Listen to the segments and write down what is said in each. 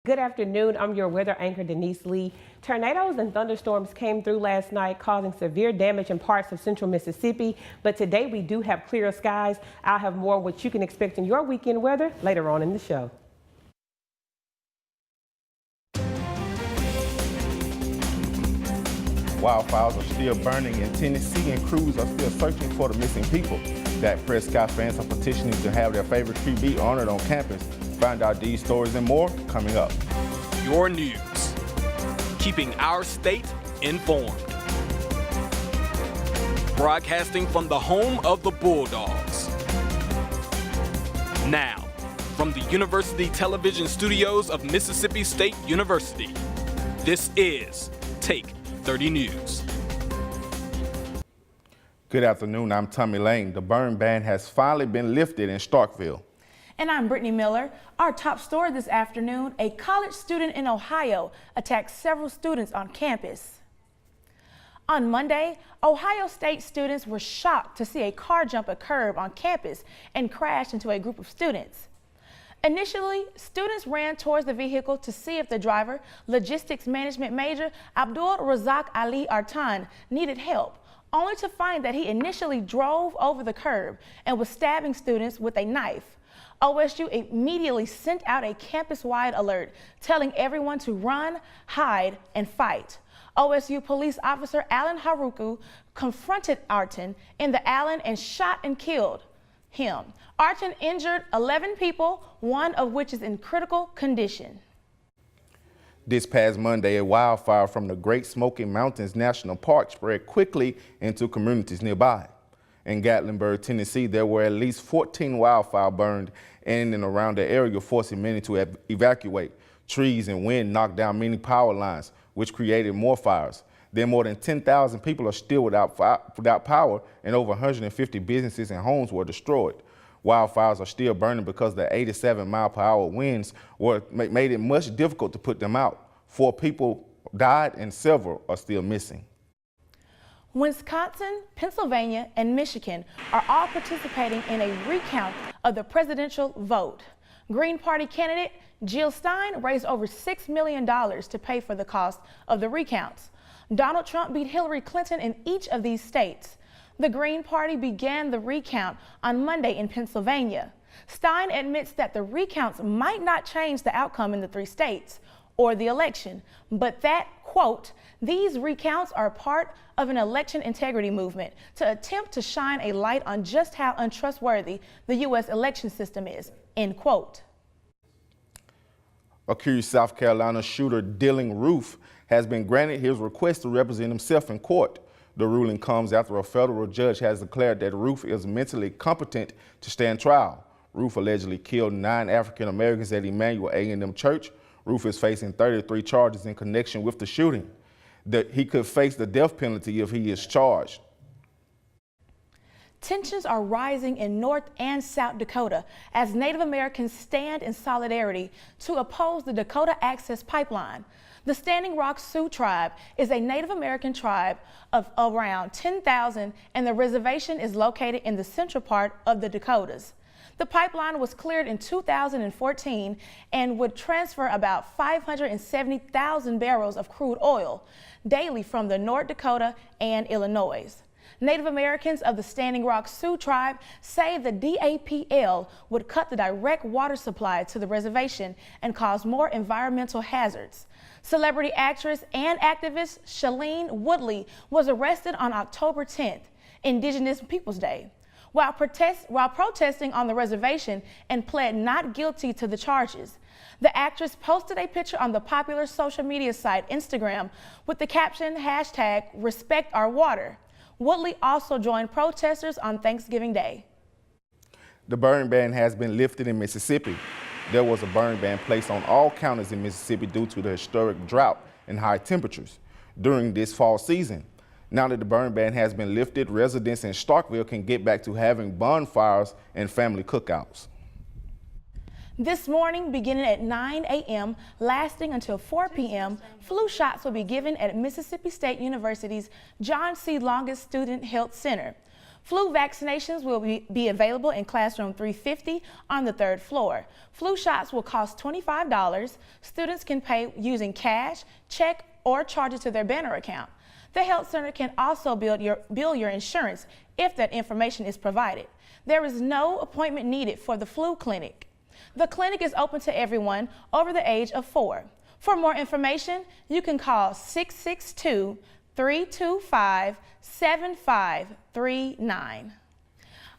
Good afternoon, I'm your weather anchor, Denise Lee. Tornadoes and thunderstorms came through last night, causing severe damage in parts of central Mississippi. But today we do have clear skies. I'll have more what you can expect in your weekend weather later on in the show. Wildfires are still burning in Tennessee and crews are still searching for the missing people. Dak Prescott fans are petitioning to have their favorite QB honored on campus. Find out these stories and more coming up. Your news, keeping our state informed. Broadcasting from the home of the Bulldogs. Now, from the University Television Studios of Mississippi State University, this is Take 30 News. Good afternoon, I'm Tommy Lane. The burn ban has finally been lifted in Starkville. And I'm Brittany Miller. Our top story this afternoon, a college student in Ohio attacked several students on campus. On Monday, Ohio State students were shocked to see a car jump a curb on campus and crash into a group of students. Initially, students ran towards the vehicle to see if the driver, logistics management major Abdul Razak Ali Artan, needed help, only to find that he initially drove over the curb and was stabbing students with a knife. OSU immediately sent out a campus-wide alert telling everyone to run, hide, and fight. OSU police officer Alan Haruku confronted Artan in the Allen and shot and killed him. Artan injured 11 people, one of which is in critical condition. This past Monday, a wildfire from the Great Smoky Mountains National Park spread quickly into communities nearby. In Gatlinburg, Tennessee, there were at least 14 wildfires burned in and around the area, forcing many to evacuate. Trees and wind knocked down many power lines, which created more fires. Then more than 10,000 people are still without power, and over 150 businesses and homes were destroyed. Wildfires are still burning because the 87-mile-per-hour winds made it much difficult to put them out. 4 people died and several are still missing. Wisconsin, Pennsylvania, and Michigan are all participating in a recount of the presidential vote. Green Party candidate Jill Stein raised over $6 million to pay for the cost of the recounts. Donald Trump beat Hillary Clinton in each of these states. The Green Party began the recount on Monday in Pennsylvania. Stein admits that the recounts might not change the outcome in the 3 states or the election, but that, quote, these recounts are part of an election integrity movement to attempt to shine a light on just how untrustworthy the U.S. election system is, end quote. Accused South Carolina shooter Dylan Roof has been granted his request to represent himself in court. The ruling comes after a federal judge has declared that Roof is mentally competent to stand trial. Roof allegedly killed 9 African Americans at Emmanuel A&M Church. Roof is facing 33 charges in connection with the shooting. He could face the death penalty if he is charged. Tensions are rising in North and South Dakota as Native Americans stand in solidarity to oppose the Dakota Access Pipeline. The Standing Rock Sioux tribe is a Native American tribe of around 10,000, and the reservation is located in the central part of the Dakotas. The pipeline was cleared in 2014 and would transfer about 570,000 barrels of crude oil daily from the North Dakota and Illinois. Native Americans of the Standing Rock Sioux tribe say the DAPL would cut the direct water supply to the reservation and cause more environmental hazards. Celebrity actress and activist Shailene Woodley was arrested on October 10th, Indigenous Peoples Day, while protesting on the reservation and pled not guilty to the charges. The actress posted a picture on the popular social media site Instagram with the caption #RespectOurWater. Woodley also joined protesters on Thanksgiving Day. The burn ban has been lifted in Mississippi. There was a burn ban placed on all counties in Mississippi due to the historic drought and high temperatures during this fall season. Now that the burn ban has been lifted, residents in Starkville can get back to having bonfires and family cookouts. This morning, beginning at 9 a.m., lasting until 4 p.m., flu shots will be given at Mississippi State University's John C. Longus Student Health Center. Flu vaccinations will be available in classroom 350 on the 3rd floor. Flu shots will cost $25. Students can pay using cash, check, or charge it to their Banner account. The health center can also bill your insurance if that information is provided. There is no appointment needed for the flu clinic. The clinic is open to everyone over the age of 4. For more information, you can call 662-325-7539.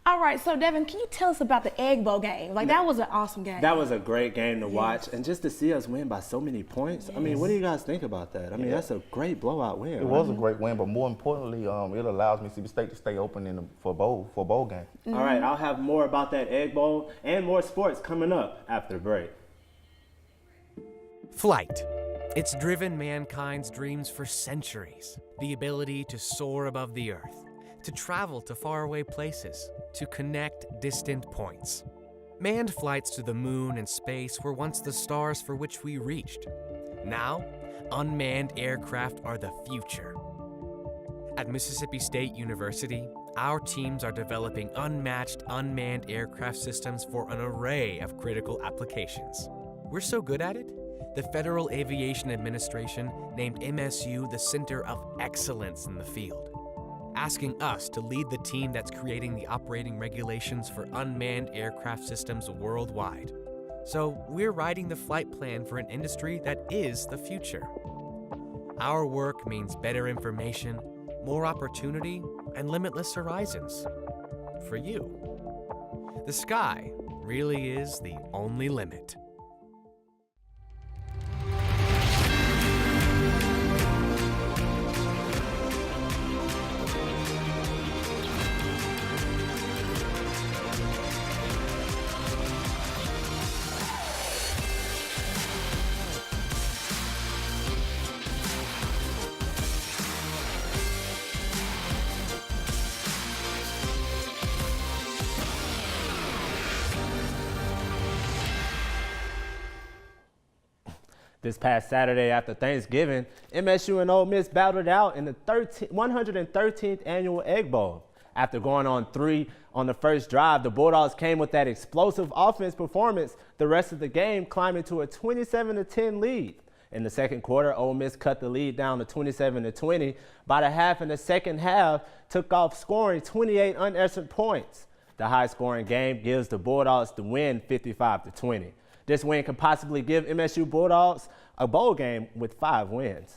All right, so Devin, can you tell us about the Egg Bowl game? That was an awesome game. That was a great game to watch, and just to see us win by so many points. Yes. I mean, what do you guys think about that? I mean, that's a great blowout win. It was a great win, but more importantly, it allows Mississippi State to stay open for a bowl game. Mm-hmm. All right, I'll have more about that Egg Bowl and more sports coming up after the break. Flight. It's driven mankind's dreams for centuries. The ability to soar above the earth, to travel to faraway places, to connect distant points. Manned flights to the moon and space were once the stars for which we reached. Now, unmanned aircraft are the future. At Mississippi State University, our teams are developing unmatched unmanned aircraft systems for an array of critical applications. We're so good at it, the Federal Aviation Administration named MSU the Center of Excellence in the field, asking us to lead the team that's creating the operating regulations for unmanned aircraft systems worldwide. So we're writing the flight plan for an industry that is the future. Our work means better information, more opportunity, and limitless horizons. For you. The sky really is the only limit. This past Saturday after Thanksgiving, MSU and Ole Miss battled it out in the 113th annual Egg Bowl. After going on 3 on the first drive, the Bulldogs came with that explosive offense performance the rest of the game, climbing to a 27-10 lead. In the second quarter, Ole Miss cut the lead down to 27-20. By the half in the second half, took off scoring 28 unanswered points. The high-scoring game gives the Bulldogs the win 55-20. This win could possibly give MSU Bulldogs a bowl game with 5 wins.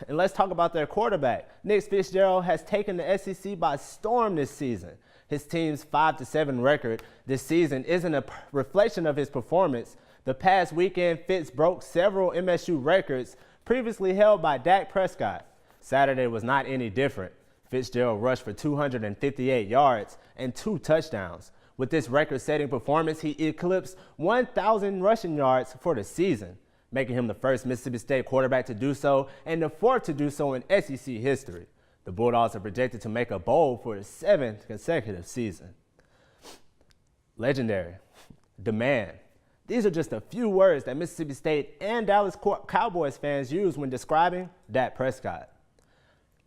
And let's talk about their quarterback. Nick Fitzgerald has taken the SEC by storm this season. His team's 5-7 record this season isn't a reflection of his performance. The past weekend, Fitz broke several MSU records previously held by Dak Prescott. Saturday was not any different. Fitzgerald rushed for 258 yards and 2 touchdowns. With this record-setting performance, he eclipsed 1,000 rushing yards for the season, making him the first Mississippi State quarterback to do so and the 4th to do so in SEC history. The Bulldogs are projected to make a bowl for the 7th consecutive season. Legendary, demand. These are just a few words that Mississippi State and Dallas Cowboys fans use when describing Dak Prescott.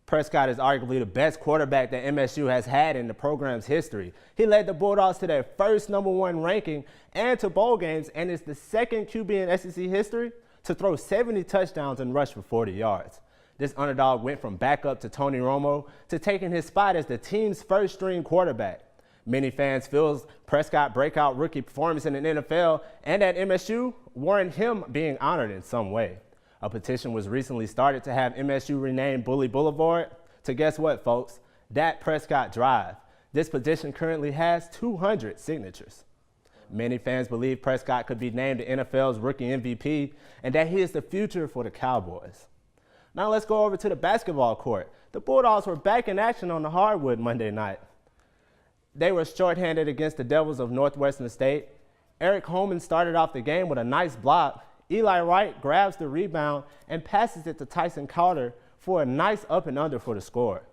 Prescott is arguably the best quarterback that MSU has had in the program's history. He led the Bulldogs to their first #1 ranking and to bowl games, and is the second QB in SEC history to throw 70 touchdowns and rush for 40 yards. This underdog went from backup to Tony Romo to taking his spot as the team's first-string quarterback. Many fans feel Prescott's breakout rookie performance in the NFL and at MSU warrant him being honored in some way. A petition was recently started to have MSU renamed Bully Boulevard to, guess what, folks? Dak Prescott Drive. This petition currently has 200 signatures. Many fans believe Prescott could be named the NFL's rookie MVP and that he is the future for the Cowboys. Now let's go over to the basketball court. The Bulldogs were back in action on the hardwood Monday night. They were shorthanded against the Devils of Northwestern State. Eric Holman started off the game with a nice block. Eli Wright grabs the rebound and passes it to Tyson Carter for a nice up and under for the score.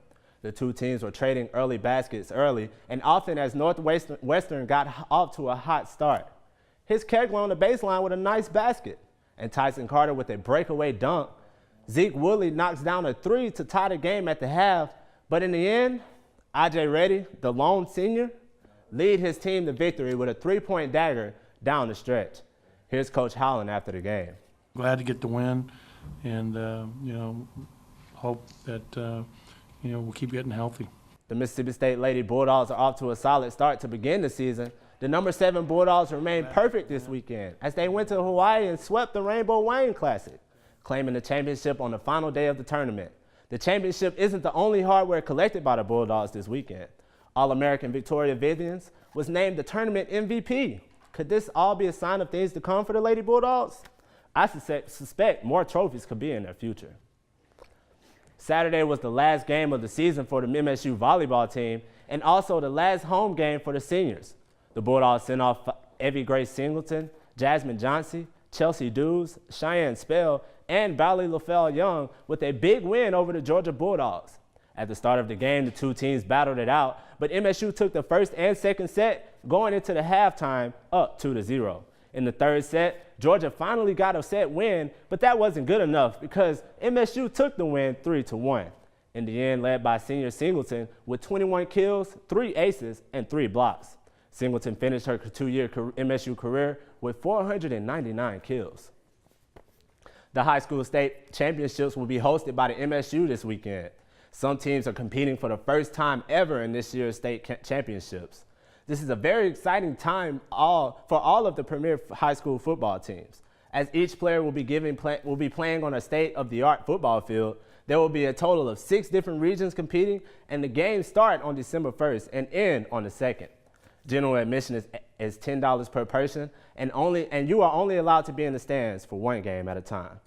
The two teams were trading early baskets early, and often as Northwestern got off to a hot start. Here's Kegler on the baseline with a nice basket, and Tyson Carter with a breakaway dunk. Zeke Woodley knocks down a 3 to tie the game at the half, but in the end, Ajay Reddy, the lone senior, lead his team to victory with a 3-point dagger down the stretch. Here's Coach Howland after the game. Glad to get the win, and hope that we'll keep getting healthy. The Mississippi State Lady Bulldogs are off to a solid start to begin the season. The number 7 Bulldogs remained perfect this weekend as they went to Hawaii and swept the Rainbow Wayne Classic, claiming the championship on the final day of the tournament. The championship isn't the only hardware collected by the Bulldogs this weekend. All-American Victoria Vivians was named the tournament MVP. Could this all be a sign of things to come for the Lady Bulldogs? I suspect more trophies could be in their future. Saturday was the last game of the season for the MSU volleyball team and also the last home game for the seniors. The Bulldogs sent off Evie Grace Singleton, Jasmine Johnson, Chelsea Dews, Cheyenne Spell, and Valerie LaFell Young with a big win over the Georgia Bulldogs. At the start of the game, the two teams battled it out, but MSU took the first and second set, going into the halftime up 2-0. In the third set, Georgia finally got a set win, but that wasn't good enough because MSU took the win 3-1. In the end, led by senior Singleton with 21 kills, 3 aces, and 3 blocks. Singleton finished her 2-year MSU career with 499 kills. The high school state championships will be hosted by the MSU this weekend. Some teams are competing for the first time ever in this year's state championships. This is a very exciting time for all of the premier high school football teams. As each player will be playing on a state-of-the-art football field, there will be a total of 6 different regions competing, and the games start on December 1st and end on the 2nd. General admission is $10 per person, and you are only allowed to be in the stands for 1 game at a time.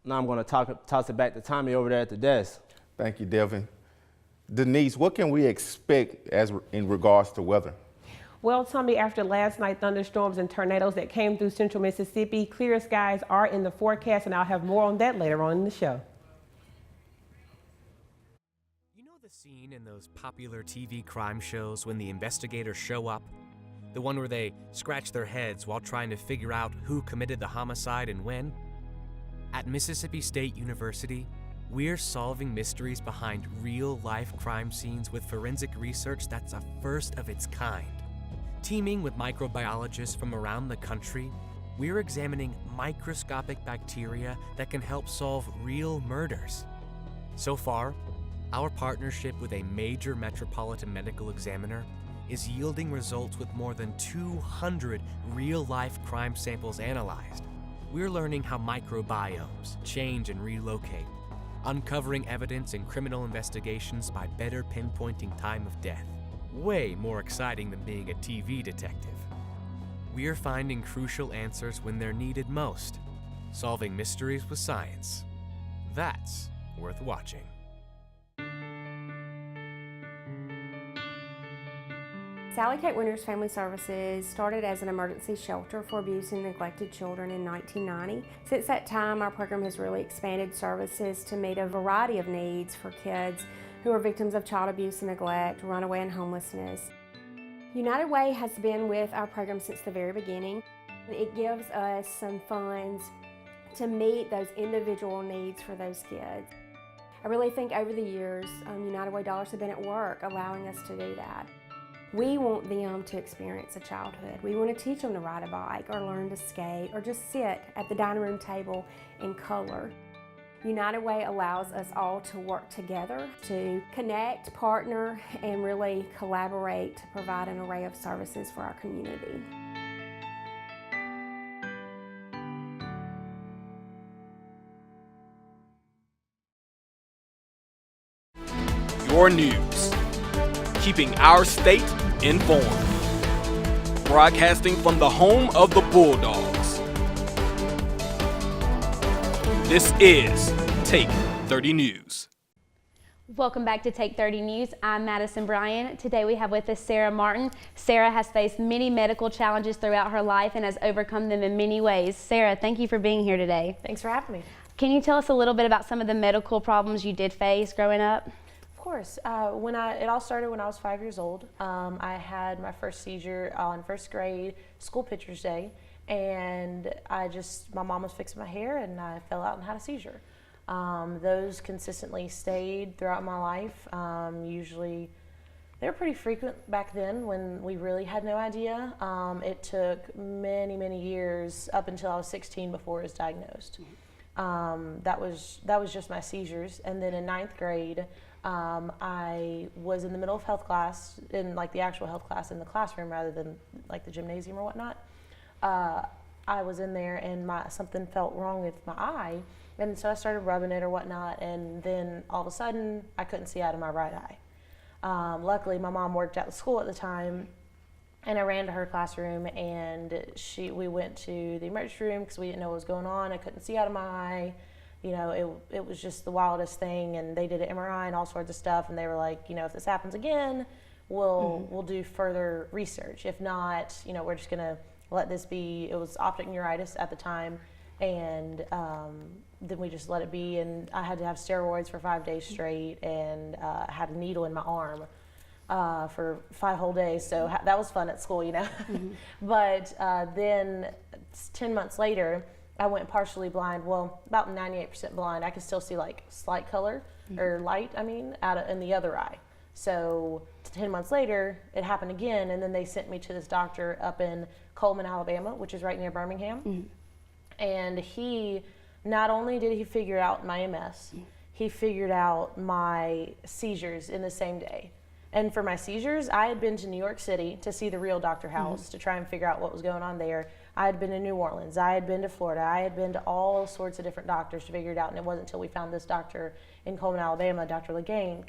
Now I'm going to toss it back to Tommy over there at the desk. Thank you, Devin. Denise, what can we expect in regards to weather? Well, Tommy, after last night's thunderstorms and tornadoes that came through central Mississippi, clear skies are in the forecast, and I'll have more on that later on in the show. You know the scene in those popular TV crime shows when the investigators show up? The one where they scratch their heads while trying to figure out who committed the homicide and when? At Mississippi State University, we're solving mysteries behind real-life crime scenes with forensic research that's a first of its kind. Teaming with microbiologists from around the country, we're examining microscopic bacteria that can help solve real murders. So far, our partnership with a major metropolitan medical examiner is yielding results with more than 200 real-life crime samples analyzed. We're learning how microbiomes change and relocate, uncovering evidence in criminal investigations by better pinpointing time of death. Way more exciting than being a TV detective. We're finding crucial answers when they're needed most, solving mysteries with science. That's worth watching. Sally Kate Winters Family Services started as an emergency shelter for abused and neglected children in 1990. Since that time, our program has really expanded services to meet a variety of needs for kids who are victims of child abuse and neglect, runaway and homelessness. United Way has been with our program since the very beginning. It gives us some funds to meet those individual needs for those kids. I really think over the years, United Way dollars have been at work allowing us to do that. We want them to experience a childhood. We want to teach them to ride a bike or learn to skate or just sit at the dining room table and color. United Way allows us all to work together to connect, partner, and really collaborate to provide an array of services for our community. Your news, keeping our state informed. Broadcasting from the home of the Bulldogs. This is Take 30 News. Welcome back to Take 30 News. I'm Madison Bryan. Today we have with us Sarah Martin. Sarah has faced many medical challenges throughout her life and has overcome them in many ways. Sarah, thank you for being here today. Thanks for having me. Can you tell us a little bit about some of the medical problems you did face growing up? Of course. It all started when I was 5 years old. I had my first seizure on first grade school pictures day, and my mom was fixing my hair and I fell out and had a seizure. Those consistently stayed throughout my life, usually They were pretty frequent back then when we really had no idea. It took many, many years up until I was 16 before it was diagnosed. That was just my seizures. And then in 9th grade, I was in the middle of health class, in like the actual health class in the classroom rather than like the gymnasium or whatnot. I was in there and something felt wrong with my eye. And so I started rubbing it or whatnot. And then all of a sudden I couldn't see out of my right eye. Luckily, my mom worked at the school at the time, and I ran to her classroom, and we went to the emergency room because we didn't know what was going on. I couldn't see out of my eye. You know, it was just the wildest thing, and they did an MRI and all sorts of stuff, and they were like, you know, if this happens again, we'll do further research. If not, you know, we're just gonna let this be. It was optic neuritis at the time, and then we just let it be, and I had to have steroids for 5 days straight, and I had a needle in my arm for 5 whole days, so that was fun at school, you know. But then 10 months later, I went partially blind, well, about 98% blind. I could still see like slight color, or light, I mean, in the other eye. So 10 months later, it happened again, and then they sent me to this doctor up in Coleman, Alabama, which is right near Birmingham. And he, not only did he figure out my MS, he figured out my seizures in the same day. And for my seizures, I had been to New York City to see the real Dr. House to try and figure out what was going on there. I had been to New Orleans, I had been to Florida, I had been to all sorts of different doctors to figure it out, and it wasn't until we found this doctor in Coleman, Alabama, Dr. Legain,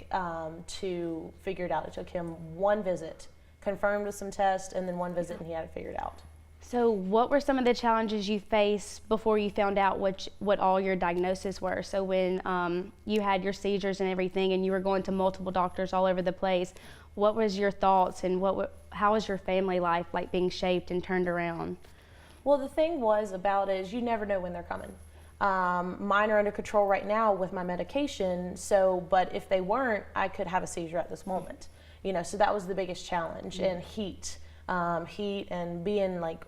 to figure it out. It took him one visit, confirmed with some tests, and then one visit, and he had it figured out. So what were some of the challenges you faced before you found out what all your diagnoses were? So when you had your seizures and everything, and you were going to multiple doctors all over the place, what was your thoughts, and how was your family life like being shaped and turned around? Well, the thing about it is you never know when they're coming. Mine are under control right now with my medication, but if they weren't, I could have a seizure at this moment. You know, so that was the biggest challenge. And heat and being like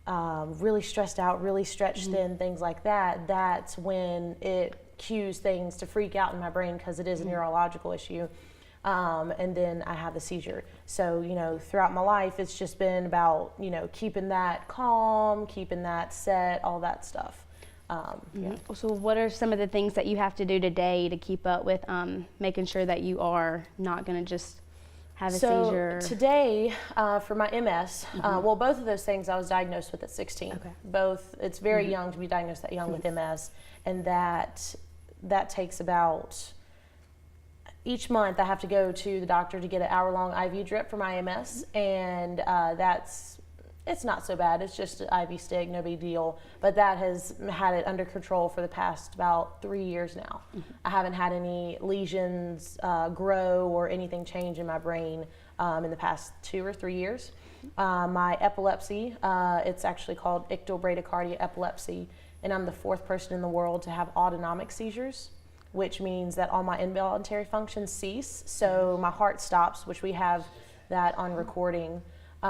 really stressed out, really stretched thin, things like that, that's when it cues things to freak out in my brain because it is a neurological issue. And then I have the seizure. So, you know, throughout my life, it's just been about, you know, keeping that calm, keeping that set, all that stuff. Yeah. So what are some of the things that you have to do today to keep up with making sure that you are not going to just have a seizure? So today, for my MS, well, both of those things I was diagnosed with at 16. Okay. Both, it's very young to be diagnosed that young with MS, and that takes about, each month I have to go to the doctor to get an hour-long IV drip for my MS, and it's not so bad. It's just an IV stick, no big deal. But that has had it under control for the past about 3 years now. I haven't had any lesions grow or anything change in my brain in the past 2 or 3 years. My epilepsy, it's actually called ictal bradycardia epilepsy, and I'm the 4th person in the world to have autonomic seizures, which means that all my involuntary functions cease. So my heart stops, which we have that on recording. We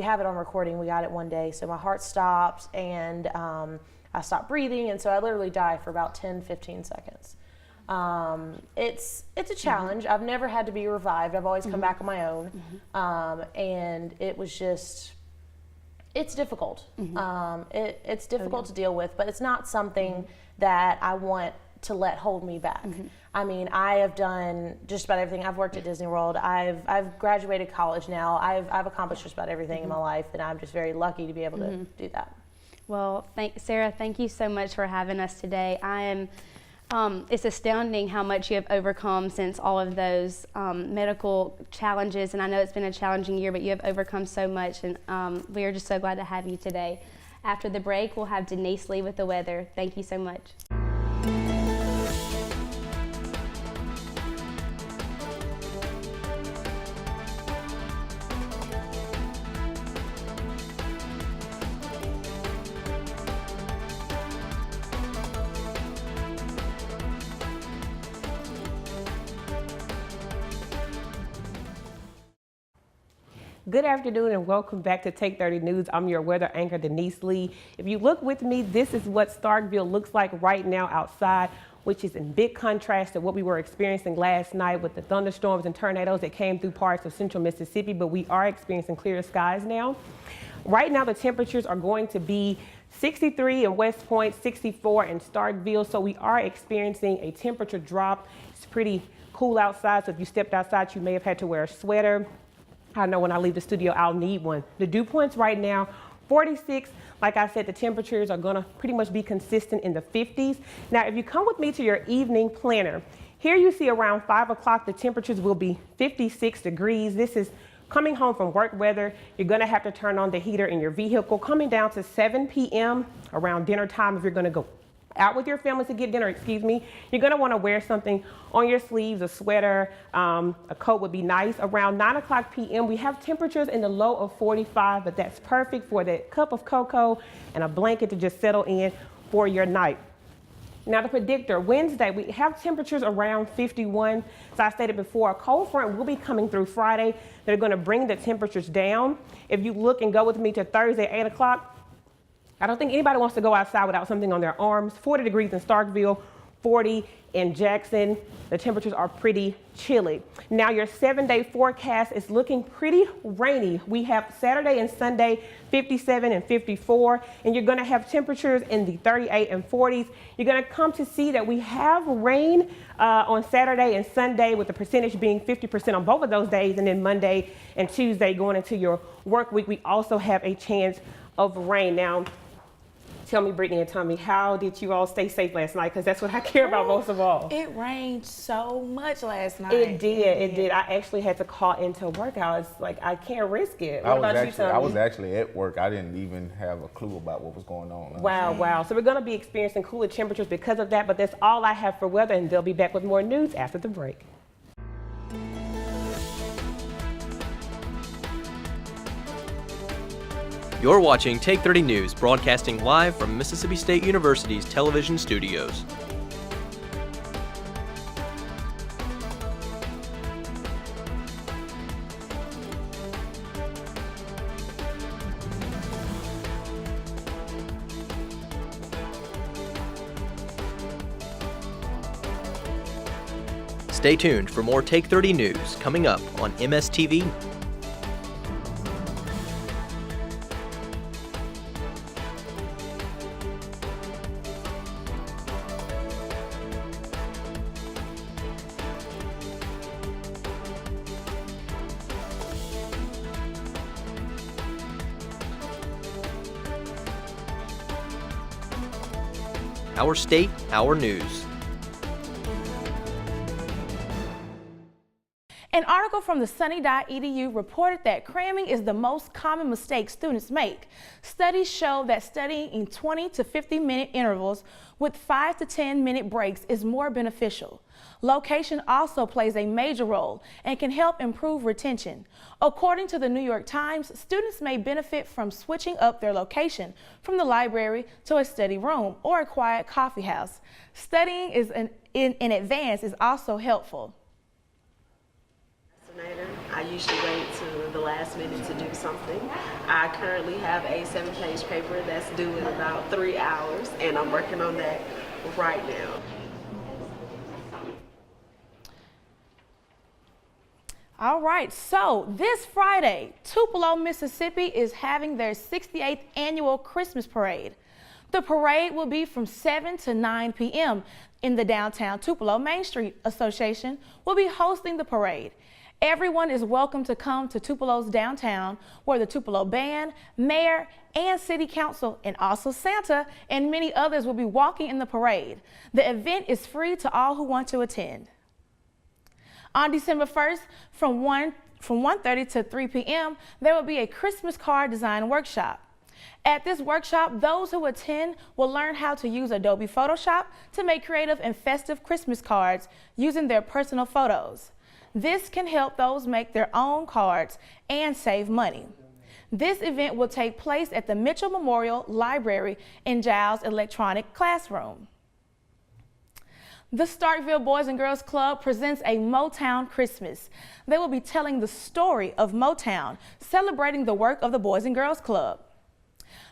have it on recording. We got it one day. So my heart stops, and I stop breathing, and so I literally die for about 10-15 seconds. It's a challenge. I've never had to be revived. I've always come back on my own. And it was just, it's difficult. It's difficult to deal with, but it's not something that I want to let hold me back. I mean, I have done just about everything. I've worked at Disney World. I've graduated college now. I've accomplished just about everything in my life, and I'm just very lucky to be able to do that. Well, Sarah, thank you so much for having us today. It's astounding how much you have overcome since all of those medical challenges, and I know it's been a challenging year, but you have overcome so much, and we are just so glad to have you today. After the break, we'll have Denise Lee with the weather. Thank you so much. Good afternoon and welcome back to Take 30 News. I'm your weather anchor, Denise Lee. If you look with me, this is what Starkville looks like right now outside. which is in big contrast to what we were experiencing last night with the thunderstorms and tornadoes that came through parts of central Mississippi, but we are experiencing clear skies now. Right now, the temperatures are going to be 63 in West Point, 64 in Starkville, so we are experiencing a temperature drop. It's pretty cool outside, so if you stepped outside, you may have had to wear a sweater. I know when I leave the studio, I'll need one. The dew points right now, 46. Like I said, the temperatures are gonna pretty much be consistent in the 50s. Now, if you come with me to your evening planner, here you see around 5 o'clock, the temperatures will be 56 degrees. This is coming home from work weather. You're gonna have to turn on the heater in your vehicle. Coming down to 7 p.m. around dinner time, if you're gonna go out with your family to get dinner, you're gonna wanna wear something on your sleeves, a sweater, a coat would be nice. Around 9 o'clock p.m., we have temperatures in the low of 45, but that's perfect for that cup of cocoa and a blanket to just settle in for your night. Now the predictor, Wednesday, we have temperatures around 51. So I stated before, a cold front will be coming through Friday. They're gonna bring the temperatures down. If you look and go with me to Thursday, 8 o'clock, I don't think anybody wants to go outside without something on their arms. 40 degrees in Starkville, 40 in Jackson. The temperatures are pretty chilly. Now your 7-day forecast is looking pretty rainy. We have Saturday and Sunday, 57 and 54, and you're gonna have temperatures in the 38 and 40s. You're gonna come to see that we have rain on Saturday and Sunday, with the percentage being 50% on both of those days, and then Monday and Tuesday going into your work week, we also have a chance of rain. Now, tell me, Brittany and Tommy, how did you all stay safe last night? Because that's what I care about most of all. It rained so much last night. It did. I actually had to call into work. I was like, I can't risk it. What about you, Tommy? I was actually at work. I didn't even have a clue about what was going on. Wow. So we're going to be experiencing cooler temperatures because of that, but that's all I have for weather, and they'll be back with more news after the break. You're watching Take 30 News, broadcasting live from Mississippi State University's television studios. Stay tuned for more Take 30 News coming up on MSTV. Our state, our news. An article from the sunny.edu reported that cramming is the most common mistake students make. Studies show that studying in 20 to 50-minute intervals with 5 to 10-minute breaks is more beneficial. Location also plays a major role and can help improve retention. According to the New York Times, students may benefit from switching up their location from the library to a study room or a quiet coffee house. Studying in advance is also helpful. I usually wait to the last minute to do something. I currently have a 7-page paper that's due in about 3 hours, and I'm working on that right now. All right, so this Friday, Tupelo, Mississippi is having their 68th annual Christmas parade. The parade will be from 7 to 9 p.m. in the downtown Tupelo. Main Street Association will be hosting the parade. Everyone is welcome to come to Tupelo's downtown, where the Tupelo Band, Mayor, and City Council, and also Santa and many others will be walking in the parade. The event is free to all who want to attend. On December 1st, from 1:30 to 3 p.m., there will be a Christmas card design workshop. At this workshop, those who attend will learn how to use Adobe Photoshop to make creative and festive Christmas cards using their personal photos. This can help those make their own cards and save money. This event will take place at the Mitchell Memorial Library in Giles Electronic Classroom. The Starkville Boys and Girls Club presents a Motown Christmas. They will be telling the story of Motown, celebrating the work of the Boys and Girls Club.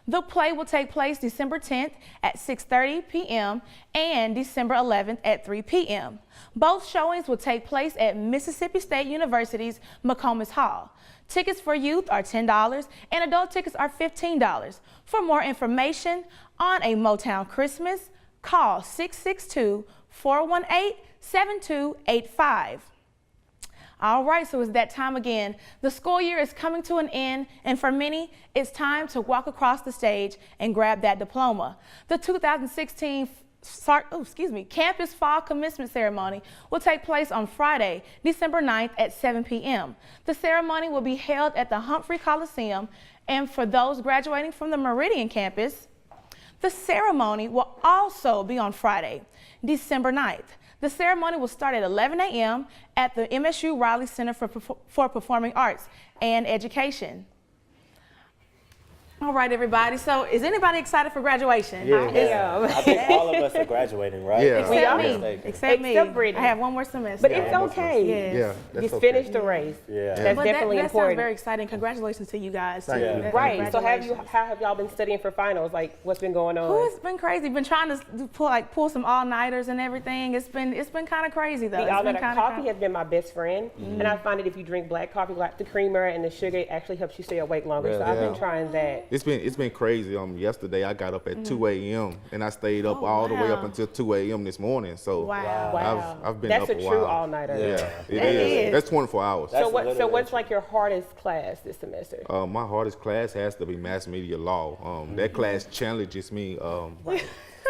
The play will take place December 10th at 6:30 p.m. and December 11th at 3 p.m. Both showings will take place at Mississippi State University's McComas Hall. Tickets for youth are $10 and adult tickets are $15. For more information on A Motown Christmas, call 662-418-7285. All right, so it's that time again. The school year is coming to an end, and for many, it's time to walk across the stage and grab that diploma. The 2016 Campus Fall Commencement Ceremony will take place on Friday, December 9th at 7 p.m. The ceremony will be held at the Humphrey Coliseum, and for those graduating from the Meridian campus, the ceremony will also be on Friday, December 9th. The ceremony will start at 11 a.m. at the MSU Riley Center for Performing Arts and Education. All right, everybody. So, is anybody excited for graduation? Yeah. I am. I think all of us are graduating, right? Yeah. Except me. Except Brittany. I have one more semester. But it's okay. Yes. Yeah, that's Just okay. finish the race. Yeah. That's But definitely that important. sounds very exciting. Congratulations to you guys. Thank too. you. That- Right. So how have y'all been studying for finals? Like, what's been going on? Oh, it's been crazy. Been trying to pull some all-nighters and everything. It's been kind of crazy though. The It's been all-nighter kinda coffee has been my best friend, and I find that if you drink black coffee, like the creamer and the sugar, it actually helps you stay awake longer. So I've been Yeah. trying that. It's been crazy. Yesterday I got up at 2 a.m. and I stayed up all the way up wow. until 2 a.m. this morning. So Wow. I've been That's up a a true while. all-nighter. Yeah, it That is. is. That's 24 hours. So what's like your hardest class this semester? My hardest class has to be mass media law. That class challenges me.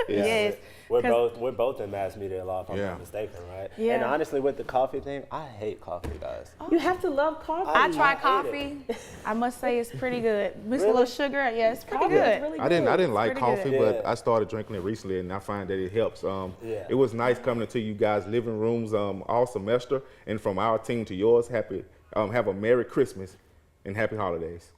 Yes. We're both in mass media law, if I'm Yeah. not mistaken, right? Yeah. And honestly, with the coffee thing, I hate coffee, guys. You have to love coffee. I do tried not hate coffee. I must say it's pretty good. Mix a Really? little sugar. Yeah, it's pretty Coffee is good. really I didn't good. like pretty coffee, good. but I started drinking it recently, and I find that it helps. Yeah. It was nice coming into you guys' living rooms all semester, and from our team to yours, have a Merry Christmas and Happy Holidays.